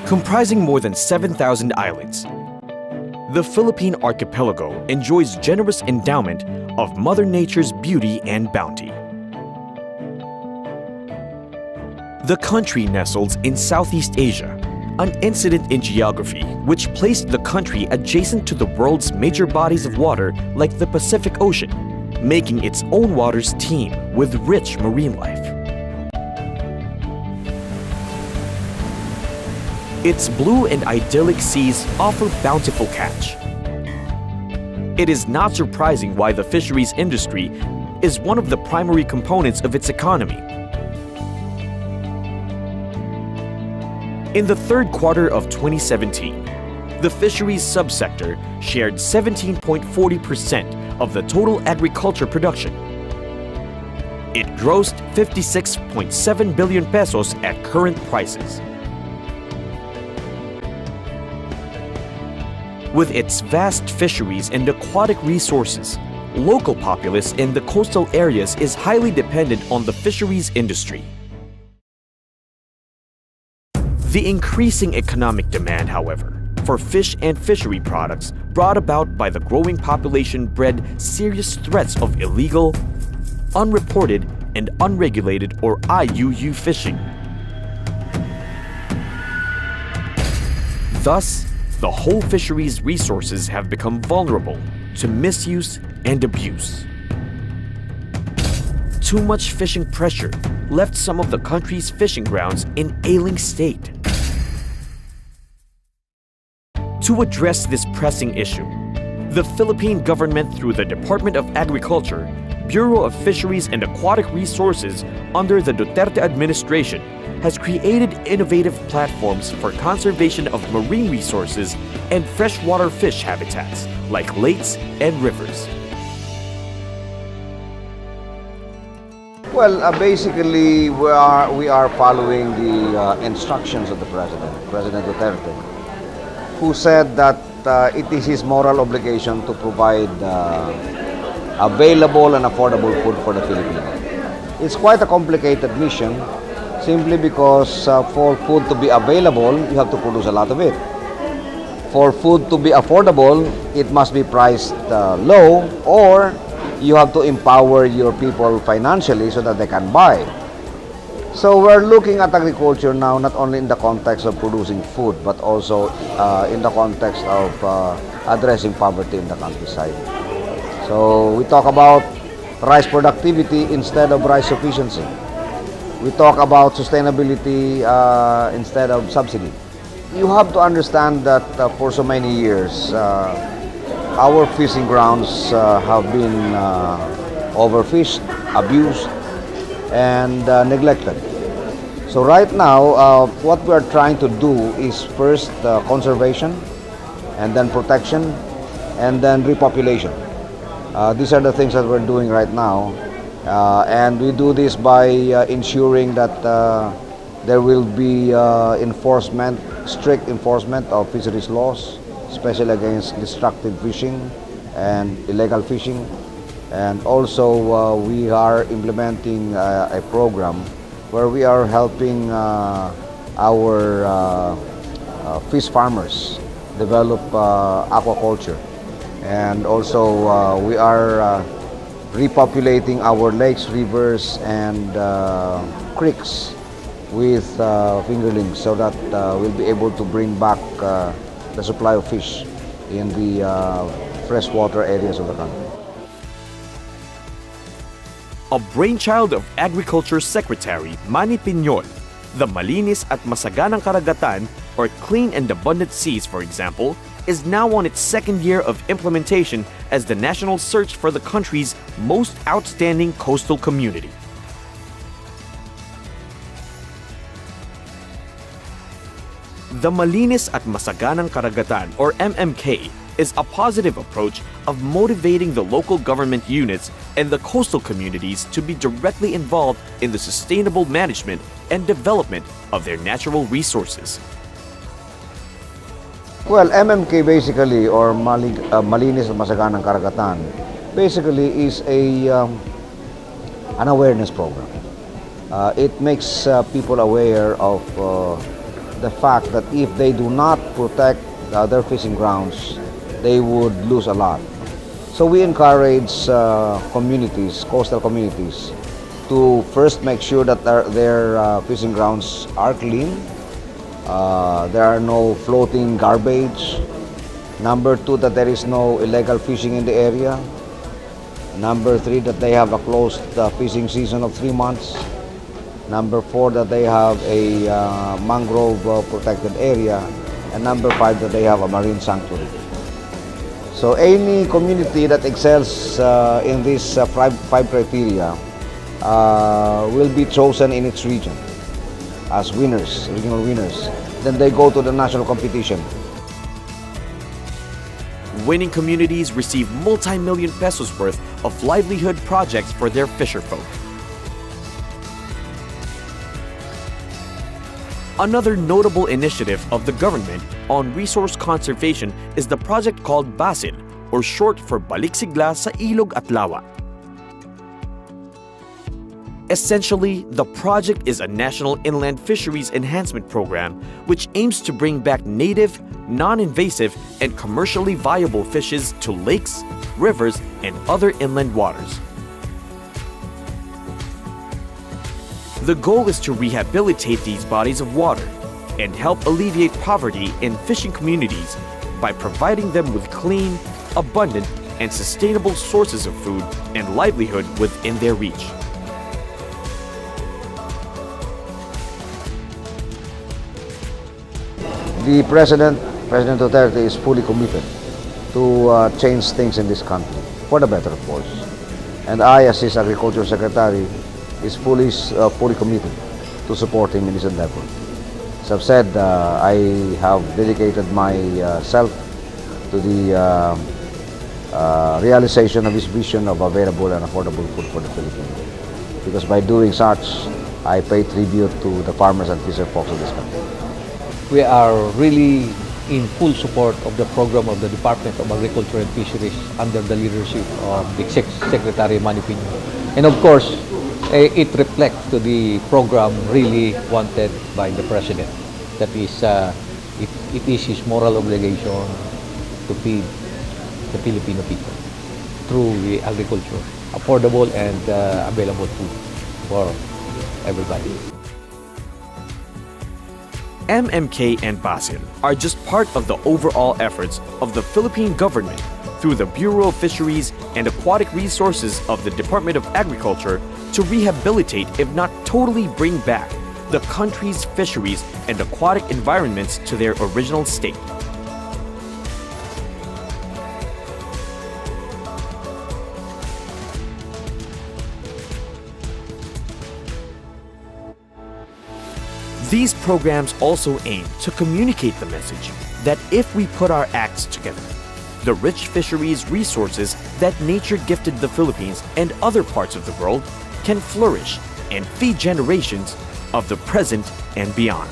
Comprising more than 7,000 islands, the Philippine archipelago enjoys generous endowment of Mother Nature's beauty and bounty. The country nestles in Southeast Asia, an incident in geography which placed the country adjacent to the world's major bodies of water like the Pacific Ocean, making its own waters teem with rich marine life. Its blue and idyllic seas offer bountiful catch. It is not surprising why the fisheries industry is one of the primary components of its economy. In the third quarter of 2017, the fisheries subsector shared 17.40% of the total agriculture production. It grossed 56.7 billion pesos at current prices. With its vast fisheries and aquatic resources, local populace in the coastal areas is highly dependent on the fisheries industry. The increasing economic demand, however, for fish and fishery products brought about by the growing population bred serious threats of illegal, unreported, and unregulated or IUU fishing. Thus, the whole fisheries resources have become vulnerable to misuse and abuse. Too much fishing pressure left some of the country's fishing grounds in ailing state. To address this pressing issue, the Philippine government through the Department of Agriculture, Bureau of Fisheries and Aquatic Resources under the Duterte administration has created innovative platforms for conservation of marine resources and freshwater fish habitats like lakes and rivers. Well, basically, we are following the instructions of the President Duterte, who said that it is his moral obligation to provide available and affordable food for the Filipinos. It's quite a complicated mission, simply because for food to be available, you have to produce a lot of it. For food to be affordable, it must be priced low, or you have to empower your people financially so that they can buy. So we're looking at agriculture now not only in the context of producing food, but also in the context of addressing poverty in the countryside. So we talk about rice productivity instead of rice sufficiency. We talk about sustainability instead of subsidy. You have to understand that for so many years, our fishing grounds have been overfished, abused, and neglected. So right now, what we are trying to do is first conservation, and then protection, and then repopulation. These are the things that we're doing right now. And we do this by ensuring that there will be strict enforcement of fisheries laws, especially against destructive fishing and illegal fishing. And also we are implementing a program where we are helping our fish farmers develop aquaculture. And also we are repopulating our lakes, rivers, and creeks with fingerlings so that we'll be able to bring back the supply of fish in the freshwater areas of the country. A brainchild of Agriculture Secretary Manny Piñol, the Malinis at Masaganang Karagatan, or Clean and Abundant Seas, for example, is now on its second year of implementation as the national search for the country's most outstanding coastal community. The Malinis at Masaganang Karagatan, or MMK, is a positive approach of motivating the local government units and the coastal communities to be directly involved in the sustainable management and development of their natural resources. Well, MMK basically, or Malinis at Masaganang Karagatan, basically is an awareness program. It makes people aware of the fact that if they do not protect their fishing grounds, they would lose a lot. So we encourage communities, coastal communities, to first make sure that their fishing grounds are clean. There are no floating garbage. Number two, that there is no illegal fishing in the area. Number three, that they have a closed fishing season of 3 months. Number four, that they have a mangrove protected area. And number five, that they have a marine sanctuary. So any community that excels in these five criteria will be chosen in its region as winners, regional winners. Then they go to the national competition. Winning communities receive multi-million pesos worth of livelihood projects for their fisherfolk. Another notable initiative of the government on resource conservation is the project called BASIL, or short for Baliksigla sa Ilog at Lawa. Essentially, the project is a national inland fisheries enhancement program which aims to bring back native, non-invasive, and commercially viable fishes to lakes, rivers, and other inland waters. The goal is to rehabilitate these bodies of water and help alleviate poverty in fishing communities by providing them with clean, abundant, and sustainable sources of food and livelihood within their reach. The President Duterte, is fully committed to change things in this country, for the better, of course. And I, as his Agriculture Secretary, is fully committed to support him in this endeavor. As I've said, I have dedicated myself to the realization of his vision of available and affordable food for the Philippines. Because by doing such, I pay tribute to the farmers and fisher folks of this country. We are really in full support of the program of the Department of Agriculture and Fisheries under the leadership of the Secretary Manny Pino. And of course, it reflects to the program really wanted by the President. That is, it is his moral obligation to feed the Filipino people through the agriculture, affordable and available food for everybody. MMK and BASIL are just part of the overall efforts of the Philippine government through the Bureau of Fisheries and Aquatic Resources of the Department of Agriculture to rehabilitate, if not totally bring back, the country's fisheries and aquatic environments to their original state. These programs also aim to communicate the message that if we put our acts together, the rich fisheries resources that nature gifted the Philippines and other parts of the world can flourish and feed generations of the present and beyond.